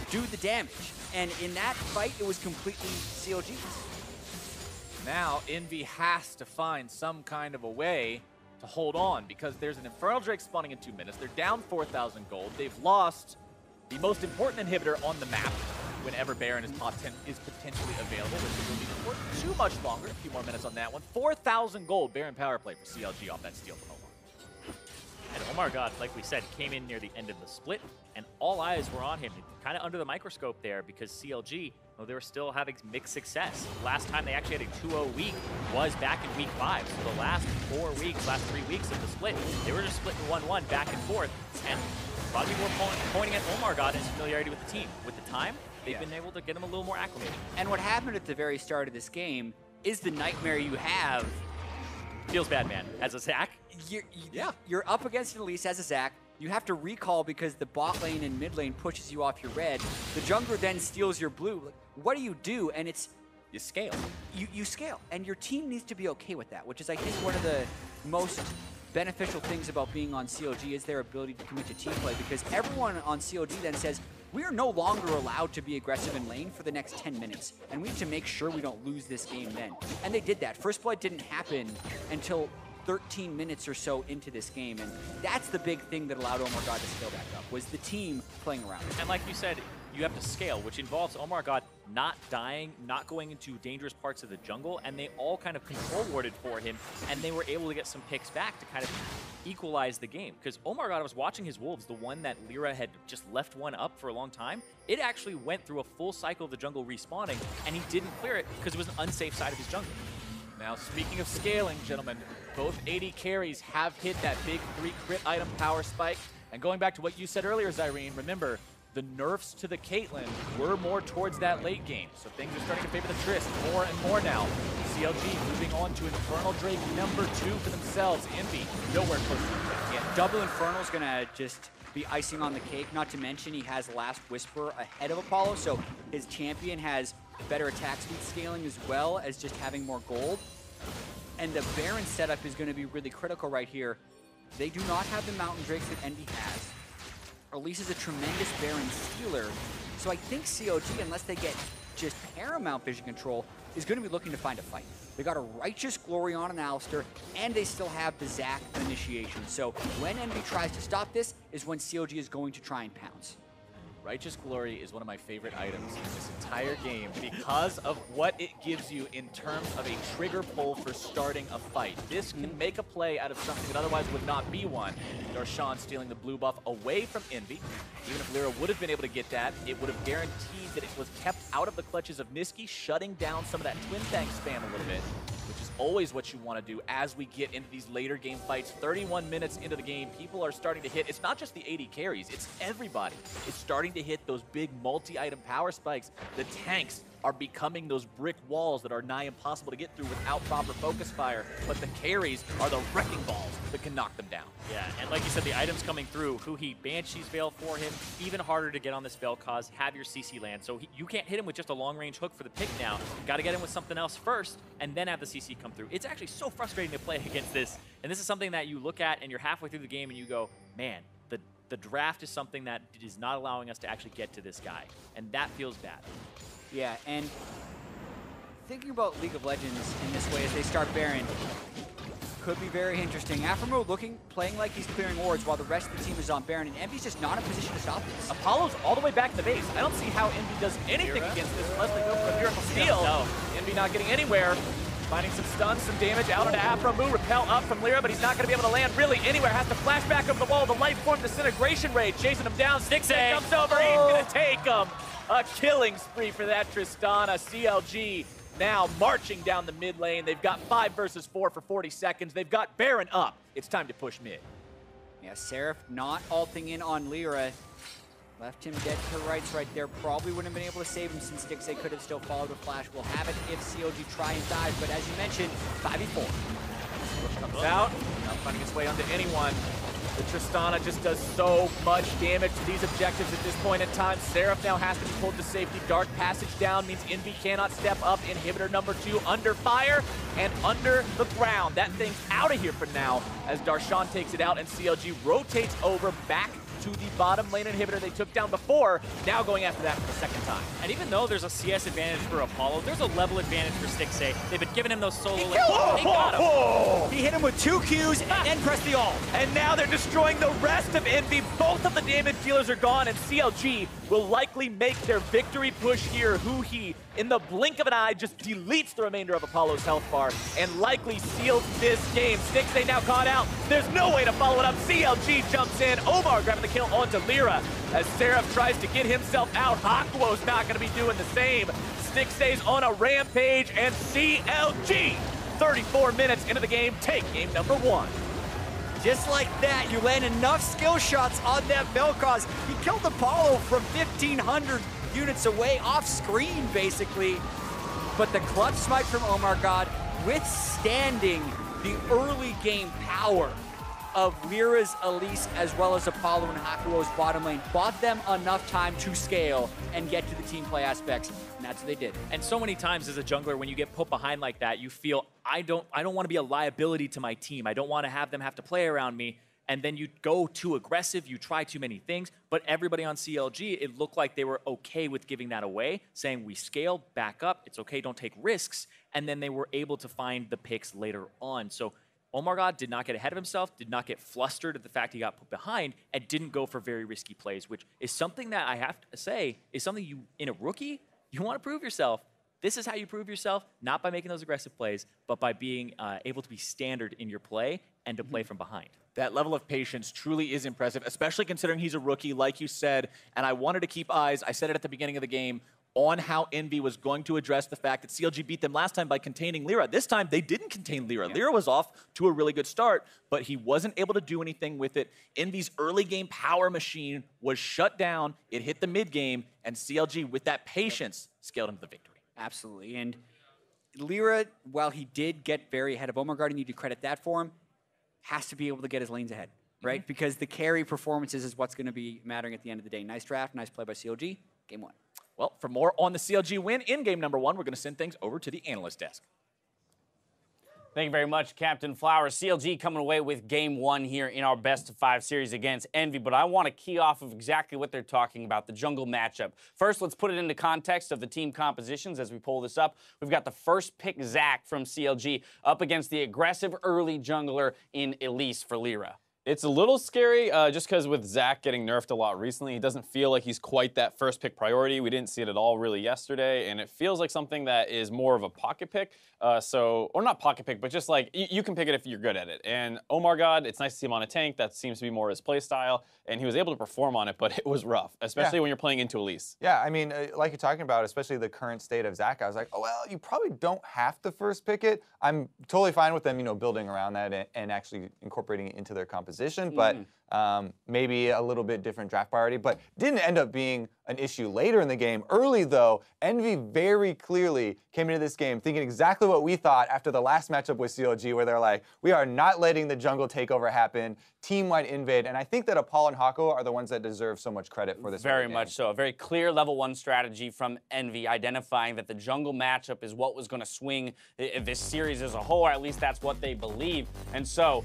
do the damage. And in that fight, it was completely CLG's. Now, EnVy has to find some kind of a way to hold on, because there's an Infernal Drake spawning in 2 minutes. They're down 4,000 gold. They've lost the most important inhibitor on the map whenever Baron is potentially available, which will be for too much longer. A few more minutes on that one. 4,000 gold Baron power play for CLG off that steal from Omar. And Omar God, like we said, came in near the end of the split, and all eyes were on him, kind of under the microscope there, because CLG, well, they were still having mixed success. Last time they actually had a 2-0 week was back in week 5. So the last 3 weeks of the split, they were just splitting 1-1 back and forth. And a lot of people were pointing at Omar God and his familiarity with the team. With the time, they've been able to get him a little more acclimated. And what happened at the very start of this game is the nightmare you have. Feels bad, man. As a Zac? You're up against an Elise as a Zac. You have to recall because the bot lane and mid lane pushes you off your red. The jungler then steals your blue. Like, what do? And it's... You scale. You scale. And your team needs to be okay with that, which is, I think, one of the most beneficial things about being on CLG is their ability to commit to team play, because everyone on CLG then says, we are no longer allowed to be aggressive in lane for the next 10 minutes, and we need to make sure we don't lose this game then. And they did that. First blood didn't happen until 13 minutes or so into this game, and that's the big thing that allowed Omar God to scale back up, was the team playing around. And like you said, you have to scale, which involves Omar God not dying, not going into dangerous parts of the jungle, and they all kind of control warded for him, and they were able to get some picks back to kind of equalize the game. Because Omar God, I was watching his wolves, the one that Lyra had just left one up for a long time, it actually went through a full cycle of the jungle respawning, and he didn't clear it because it was an unsafe side of his jungle. Now, speaking of scaling, gentlemen, both AD carries have hit that big 3 crit item power spike. And going back to what you said earlier, Zyrene, remember, the nerfs to the Caitlyn were more towards that late game. So things are starting to favor the Trist more and more now. CLG moving on to Infernal Drake #2 for themselves. EnVy nowhere close to the Yeah, double Infernal's gonna just be icing on the cake, not to mention he has Last Whisper ahead of Apollo, so his champion has better attack speed scaling as well as just having more gold. And the Baron setup is going to be really critical right here. They do not have the Mountain Drakes that EnVy has. Elise is a tremendous Baron stealer, so I think CLG, unless they get just paramount vision control, is going to be looking to find a fight. They got a Righteous Glory on an Alistar, and they still have the Zac initiation. So when EnVy tries to stop this is when CLG is going to try and pounce. Righteous Glory is one of my favorite items in this entire game because of what it gives you in terms of a trigger pull for starting a fight. This can make a play out of something that otherwise would not be one. Darshan stealing the blue buff away from EnVy. Even if Lyra would have been able to get that, it would have guaranteed that it was kept out of the clutches of Niski, shutting down some of that twin tank spam a little bit, which is always what you want to do as we get into these later game fights. 31 minutes into the game, people are starting to hit. It's not just the AD carries, it's everybody. It's starting to hit those big multi-item power spikes. The tanks are becoming those brick walls that are nigh impossible to get through without proper focus fire, but the carries are the wrecking balls that can knock them down. Yeah, and like you said, the items coming through, Huhi Banshee's Veil for him, even harder to get on this Vel'Koz, have your CC land. So you can't hit him with just a long-range hook for the pick now. You got to get him with something else first, and then have the CC come through. It's actually so frustrating to play against this, and this is something that you look at and you're halfway through the game and you go, man, the draft is something that is not allowing us to actually get to this guy, and that feels bad. Yeah, and thinking about League of Legends in this way as they start Baron could be very interesting. Aphromoo playing like he's clearing wards while the rest of the team is on Baron, and EnVy's just not in a position to stop this. Apollo's all the way back in the base. I don't see how EnVy does anything against this unless they go for a Miracle Steal. No. EnVy not getting anywhere. Finding some stuns, some damage out onto Afro Moon. Repel up from Lyra, but he's not going to be able to land really anywhere. Has to flash back over the wall. The life form Disintegration Raid chasing him down. Stixay comes over. He's going to take him. A killing spree for that Tristana. CLG now marching down the mid lane. They've got 5 versus 4 for 40 seconds. They've got Baron up. It's time to push mid. Yeah, Seraph not ulting in on Lyra. Left him dead to rights right there. Probably wouldn't have been able to save him since Stixay could have still followed a flash. We'll have it if CLG try and dive, but as you mentioned, 5v4. Push comes out, not finding its way onto anyone. The Tristana just does so much damage to these objectives at this point in time. Seraph now has to be pulled to safety. Dark Passage down means EnVy cannot step up. Inhibitor number 2 under fire and under the ground. That thing's out of here for now as Darshan takes it out and CLG rotates over back to the bottom lane inhibitor they took down before, now going after that for the second time. And even though there's a CS advantage for Apollo, there's a level advantage for Stixay. They've been giving him those solo lanes. They got him. He hit him with 2 Qs and pressed the ult. And now they're destroying the rest of EnVy. Both of the damage dealers are gone, and CLG will likely make their victory push here. Huhi, in the blink of an eye, just deletes the remainder of Apollo's health bar and likely seals this game. Stixay now caught out. There's no way to follow it up. CLG jumps in. Omar grabbing the kill onto Lyra as Seraph tries to get himself out. Hakuo's not going to be doing the same. Stixay's on a rampage, and CLG, 34 minutes into the game, take game number 1. Just like that, you land enough skill shots on that Vel'Koz. He killed Apollo from 1,500 units away, off screen basically. But the clutch smite from Omar God, withstanding the early game power of Lyra's Elise as well as Apollo and Hakuo's bottom lane, bought them enough time to scale and get to the team play aspects, and that's what they did. And so many times as a jungler, when you get put behind like that, you feel, I don't want to be a liability to my team. I don't want to have them have to play around me. And then you go too aggressive, you try too many things, but everybody on CLG, it looked like they were okay with giving that away, saying we scale, back up, it's okay, don't take risks, and then they were able to find the picks later on. So Omar God did not get ahead of himself, did not get flustered at the fact he got put behind, and didn't go for very risky plays, which is something that I have to say is something you, in a rookie, you want to prove yourself. This is how you prove yourself, not by making those aggressive plays, but by being able to be standard in your play and to play from behind. That level of patience truly is impressive, especially considering he's a rookie, like you said, and I wanted to keep eyes, I said it at the beginning of the game, on how EnVy was going to address the fact that CLG beat them last time by containing Lyra. This time, they didn't contain Lyra. Lyra was off to a really good start, but he wasn't able to do anything with it. EnVy's early game power machine was shut down. It hit the mid game, and CLG, with that patience, scaled him to the victory. Absolutely, and Lyra, while he did get very ahead of Omar God, and you need to credit that for him, has to be able to get his lanes ahead, right? Because the carry performances is what's going to be mattering at the end of the day. Nice draft, nice play by CLG. Game 1. Well, for more on the CLG win in game number 1, we're going to send things over to the analyst desk. Thank you very much, Captain Flowers. CLG coming away with game 1 here in our best of 5 series against EnVy, but I want to key off of exactly what they're talking about, the jungle matchup. First, let's put it into context of the team compositions as we pull this up. We've got the first pick, Zach from CLG, up against the aggressive early jungler in Elise for Lyra. It's a little scary just because with Zach getting nerfed a lot recently, he doesn't feel like he's quite that first pick priority. We didn't see it at all really yesterday, and it feels like something that is more of a pocket pick. Or not pocket pick, but just like you can pick it if you're good at it. And Omar God, it's nice to see him on a tank. That seems to be more his play style, and he was able to perform on it, but it was rough, especially when you're playing into Elise. Yeah, I mean, like you're talking about, especially the current state of Zach, I was like, oh, well, you probably don't have to first pick it. I'm totally fine with them, building around that and actually incorporating it into their composition, but maybe a little bit different draft priority, but didn't end up being an issue later in the game. Early, though, EnVy very clearly came into this game thinking exactly what we thought after the last matchup with CLG, where they're like, we are not letting the jungle takeover happen, team-wide invade, and I think that Apollo and Hakuo are the ones that deserve so much credit for this. Very much so. A very clear level 1 strategy from EnVy, identifying that the jungle matchup is what was going to swing this series as a whole, or at least that's what they believe. And so,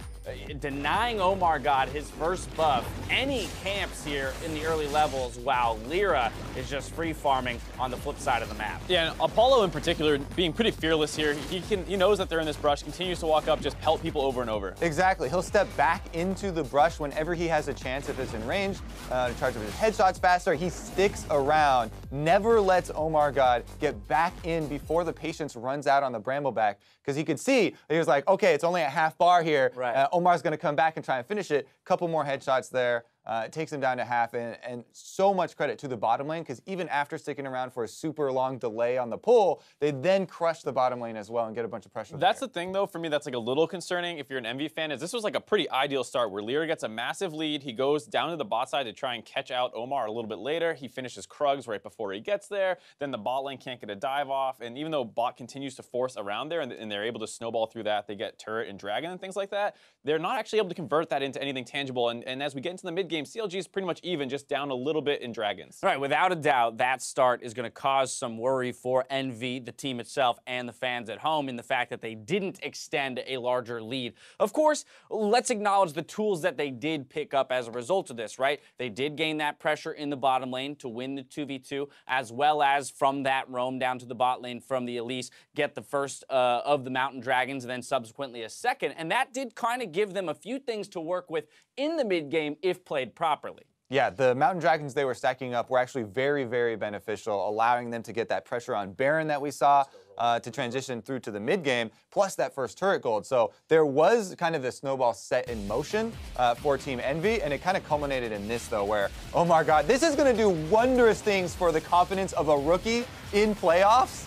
denying Omar God his first buff, any camps here in the early levels, while Lyra is just free farming on the flip side of the map. Yeah, and Apollo in particular being pretty fearless here. He knows that they're in this brush, continues to walk up, just pelt people over and over. Exactly. He'll step back into the brush whenever he has a chance, if it's in range, to charge up his headshots faster. He sticks around never lets Omar God get back in before the patience runs out on the Brambleback, because he could see, he was like, okay, it's only a half bar here. Right. Omar's going to come back and try and finish it. Couple more headshots there. It takes him down to half, and so much credit to the bottom lane, because even after sticking around for a super long delay on the pull, they then crush the bottom lane as well and get a bunch of pressure. That's the thing, though, for me that's like a little concerning if you're an EnVy fan, is this was like a pretty ideal start where Lyra gets a massive lead. He goes down to the bot side to try and catch out Omar a little bit later. He finishes Krugs right before he gets there. Then the bot lane can't get a dive off, and even though bot continues to force around there and they're able to snowball through that, they get turret and dragon and things like that, they're not actually able to convert that into anything tangible. And as we get into the mid game, CLG is pretty much even, just down a little bit in dragons. All right, without a doubt, that start is going to cause some worry for EnVy, the team itself, and the fans at home in the fact that they didn't extend a larger lead. Of course, let's acknowledge the tools that they did pick up as a result of this, right? They did gain that pressure in the bottom lane to win the 2v2, as well as from that roam down to the bot lane from the Elise, get the first of the Mountain Dragons, and then subsequently a second. And that did kind of give them a few things to work with in the mid game if played properly. Yeah, the Mountain Dragons they were stacking up were actually very, very beneficial, allowing them to get that pressure on Baron that we saw to transition through to the mid game, plus that first turret gold. So there was kind of the snowball set in motion for Team EnVy, and it kind of culminated in this, though, where, oh my God, this is going to do wondrous things for the confidence of a rookie in playoffs.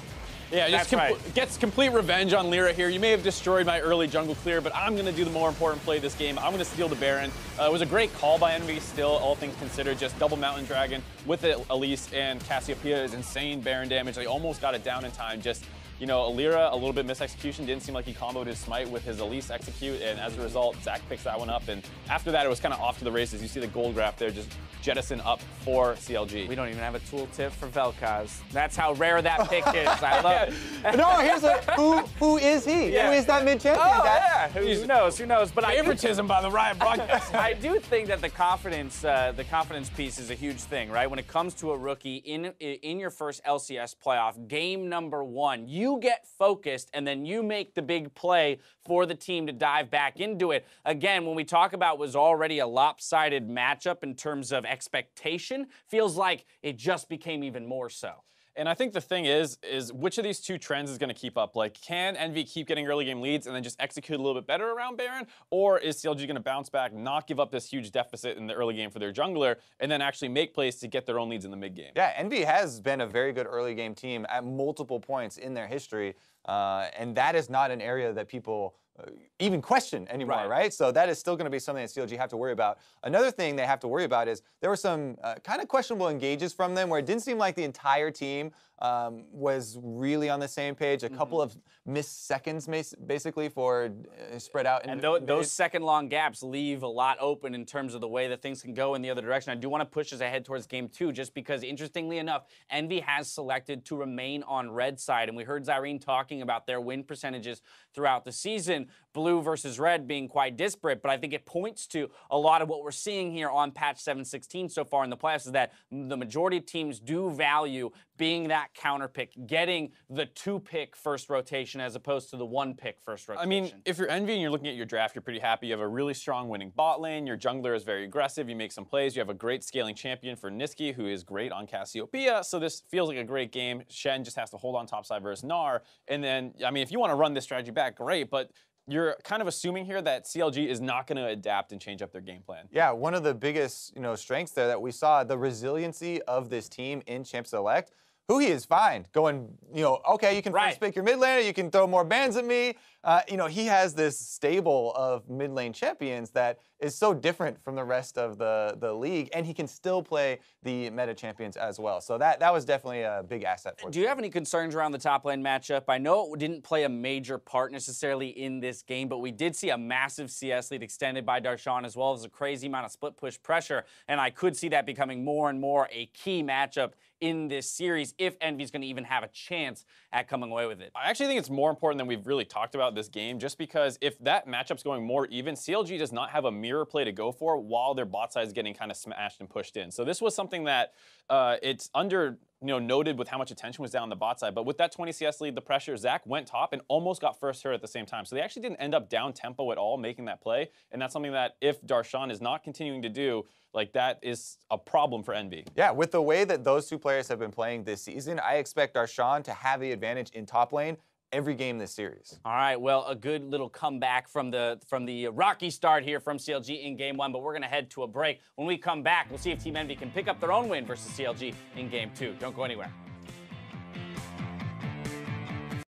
Yeah, just gets complete revenge on Lyra here. You may have destroyed my early jungle clear, but I'm going to do the more important play this game. I'm going to steal the Baron. It was a great call by EnVy still, all things considered. Just double Mountain Dragon with the Elise and Cassiopeia is insane Baron damage. They almost got it down in time. Just, you know, Lyra, a little bit misexecution. Didn't seem like he comboed his smite with his Elise execute, and as a result, Zach picks that one up. And after that, it was kind of off to the races. You see the gold graph there just jettison up for CLG. We don't even have a tooltip for Vel'Koz. That's how rare that pick is. I love it. No, here's who is he? Yeah. Who is that mid-champion? Oh, yeah. Who knows? Who knows? But Favoritism by the Riot broadcast. I do think that the confidence piece is a huge thing, right? When it comes to a rookie in your first LCS playoff, game number 1, you get focused and then you make the big play for the team to dive back into it. Again, when we talk about was already a lopsided matchup in terms of expectation, feels like it just became even more so. And I think the thing is which of these two trends is going to keep up? Like, can EnVy keep getting early game leads and then just execute a little bit better around Baron? Or is CLG going to bounce back, not give up this huge deficit in the early game for their jungler, and then actually make plays to get their own leads in the mid game? Yeah, EnVy has been a very good early game team at multiple points in their history, and that is not an area that people even question anymore, right? So that is still going to be something that CLG have to worry about. Another thing they have to worry about is there were some kind of questionable engages from them where it didn't seem like the entire team was really on the same page. A couple of missed seconds, basically, for spread out. And those second-long gaps leave a lot open in terms of the way that things can go in the other direction. I do want to push us ahead towards game 2, just because, interestingly enough, EnVy has selected to remain on red side, and we heard Zyrene talking about their win percentages throughout the season, blue versus red being quite disparate, but I think it points to a lot of what we're seeing here on patch 7.16 so far in the playoffs, is that the majority of teams do value being that counter pick, getting the 2-pick first rotation as opposed to the 1-pick first rotation. I mean, if you're EnVy and you're looking at your draft, you're pretty happy. You have a really strong winning bot lane. Your jungler is very aggressive. You make some plays. You have a great scaling champion for Niski, who is great on Cassiopeia. So this feels like a great game. Shen just has to hold on topside versus Gnar. And then, I mean, if you want to run this strategy back, great. But you're kind of assuming here that CLG is not going to adapt and change up their game plan. Yeah, one of the biggest, strengths there that we saw, the resiliency of this team in Champ Select. Huhi is fine going, okay, you can first pick your mid laner, you can throw more bans at me. He has this stable of mid lane champions that is so different from the rest of the league, and he can still play the meta champions as well. So that was definitely a big asset for him. Do you have any concerns around the top lane matchup? I know it didn't play a major part necessarily in this game, but we did see a massive CS lead extended by Darshan, as well as a crazy amount of split push pressure, and I could see that becoming more and more a key matchup in this series if EnVy's going to even have a chance at coming away with it. I actually think it's more important than we've really talked about this game, just because if that matchup's going more even, CLG does not have a mirror play to go for while their bot side is getting kind of smashed and pushed in. So this was something that it's under noted with how much attention was down on the bot side. But with that 20 CS lead, the pressure, Zach went top and almost got first hurt at the same time. So they actually didn't end up down tempo at all making that play. And that's something that if Darshan is not continuing to do, like that is a problem for EnVy. Yeah, with the way that those two players have been playing this season, I expect Darshan to have the advantage in top lane every game this series. All right, well, a good little comeback from the rocky start here from CLG in Game 1, but we're going to head to a break. When we come back, we'll see if Team EnVy can pick up their own win versus CLG in Game 2. Don't go anywhere.